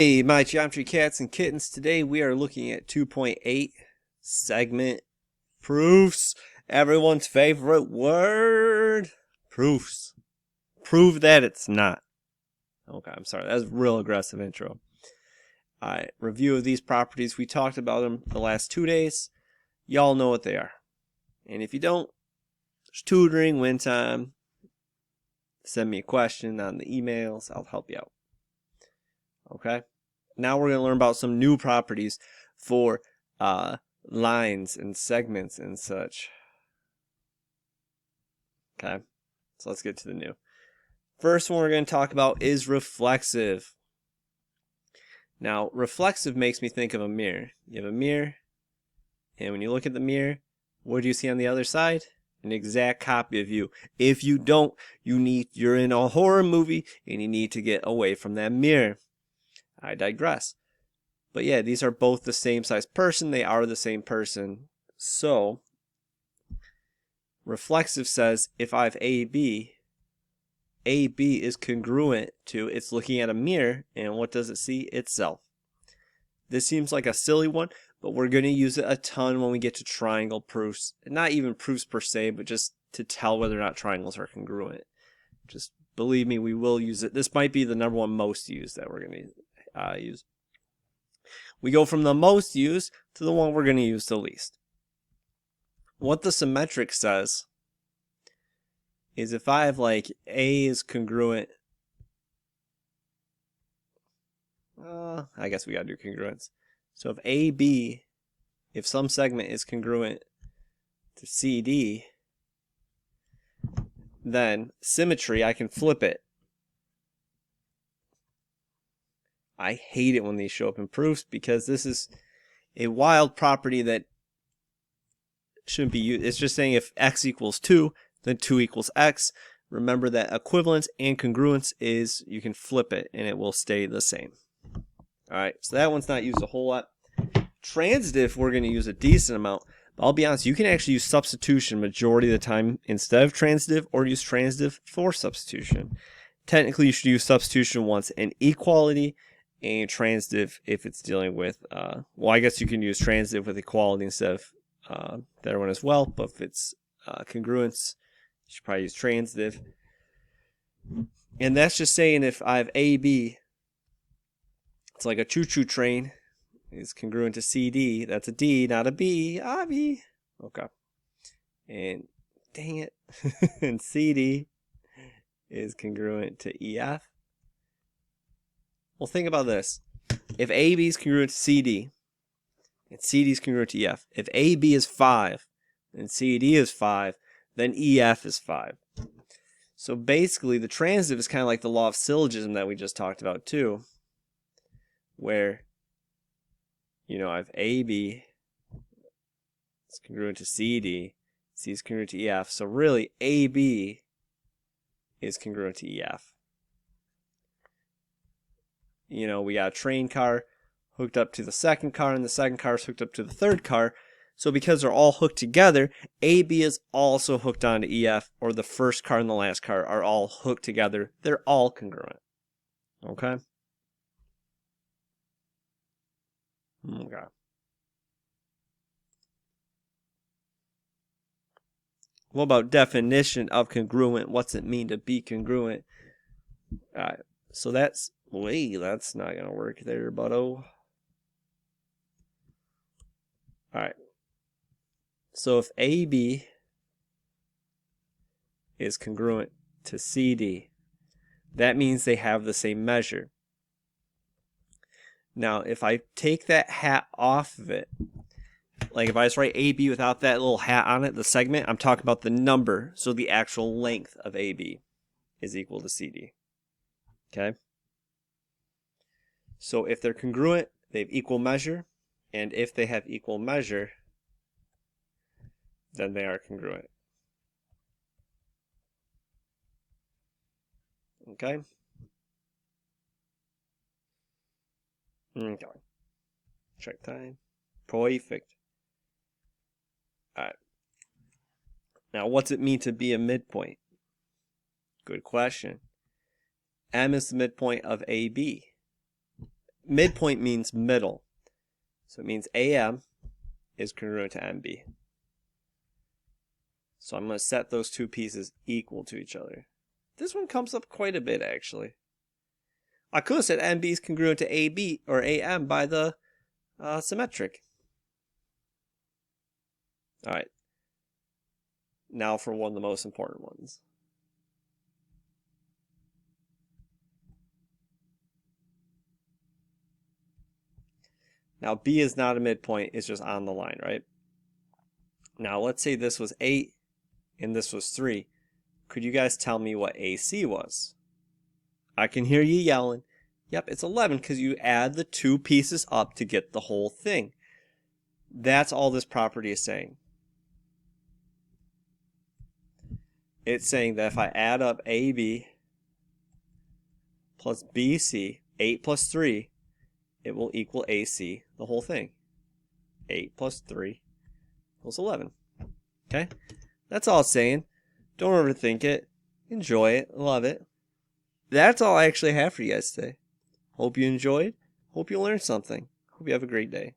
Hey, my geometry cats and kittens. Today we are looking at 2.8 segment proofs. Everyone's favorite word. Proofs. Prove that it's not. Okay, I'm sorry. That's a real aggressive intro. Alright, review of these properties. We talked about them the last 2 days. Y'all know what they are. And if you don't, there's tutoring, win time. Send me a question on the emails. I'll help you out. Okay? Now we're going to learn about some new properties for lines and segments and such. Okay, so let's get to the new. First one we're going to talk about is reflexive. Now, reflexive makes me think of a mirror. You have a mirror, and when you look at the mirror, what do you see on the other side? An exact copy of you. If you don't, you're in a horror movie, and you need to get away from that mirror. I digress. But yeah, these are both the same size person. They are the same person. So, reflexive says if I have AB is congruent to, it's looking at a mirror, and what does it see? Itself. This seems like a silly one, but we're going to use it a ton when we get to triangle proofs. Not even proofs per se, but just to tell whether or not triangles are congruent. Just believe me, we will use it. This might be the number one most used that we're going to use. We go from the most used to the one we're going to use the least. What the symmetric says is if I have like A is congruent, I guess we got to do congruence. So if AB, if some segment is congruent to CD, then symmetry, I can flip it. I hate it when these show up in proofs because this is a wild property that shouldn't be used. It's just saying if x equals 2, then 2 equals x. Remember that equivalence and congruence is you can flip it and it will stay the same. Alright, so that one's not used a whole lot. Transitive, we're going to use a decent amount. But I'll be honest, you can actually use substitution majority of the time instead of transitive, or use transitive for substitution. Technically, you should use substitution once in equality, and transitive if it's dealing with, well, I guess you can use transitive with equality instead of the other one as well, but if it's congruence, you should probably use transitive. And that's just saying if I have AB, it's like a choo-choo train, is congruent to CD. That's a D, not a B. B. Okay. And dang it. And CD is congruent to EF. Well, think about this. If AB is congruent to CD, and CD is congruent to EF, if AB is 5, and CD is 5, then EF is 5. So basically, the transitive is kind of like the law of syllogism that we just talked about too, where, I have AB is congruent to CD, C is congruent to EF, so really AB is congruent to EF. We got a train car hooked up to the second car, and the second car is hooked up to the third car. So because they're all hooked together, AB is also hooked onto EF, or the first car and the last car are all hooked together. They're all congruent. Okay? Okay. What about definition of congruent? What's it mean to be congruent? Alright, so that's not gonna work there, buddo. Alright. So if AB is congruent to CD, that means they have the same measure. Now, if I take that hat off of it, like if I just write AB without that little hat on it, the segment, I'm talking about the number, so the actual length of AB is equal to CD. Okay? So if they're congruent, they have equal measure, and if they have equal measure, then they are congruent. Okay? Okay. Check time. Perfect. Alright. Now, what's it mean to be a midpoint? Good question. M is the midpoint of AB. midpoint means middle. So it means AM is congruent to MB. So I'm going to set those two pieces equal to each other. This one comes up quite a bit, actually. I could have said MB is congruent to AB or AM by the symmetric. All right. Now for one of the most important ones. Now B is not a midpoint, it's just on the line, right? Now let's say this was 8 and this was 3. Could you guys tell me what AC was? I can hear you yelling. Yep, it's 11 because you add the two pieces up to get the whole thing. That's all this property is saying. It's saying that if I add up AB plus BC, 8 plus 3, it will equal AC, the whole thing. 8 plus 3 equals 11. Okay? That's all it's saying. Don't overthink it. Enjoy it. Love it. That's all I actually have for you guys today. Hope you enjoyed. Hope you learned something. Hope you have a great day.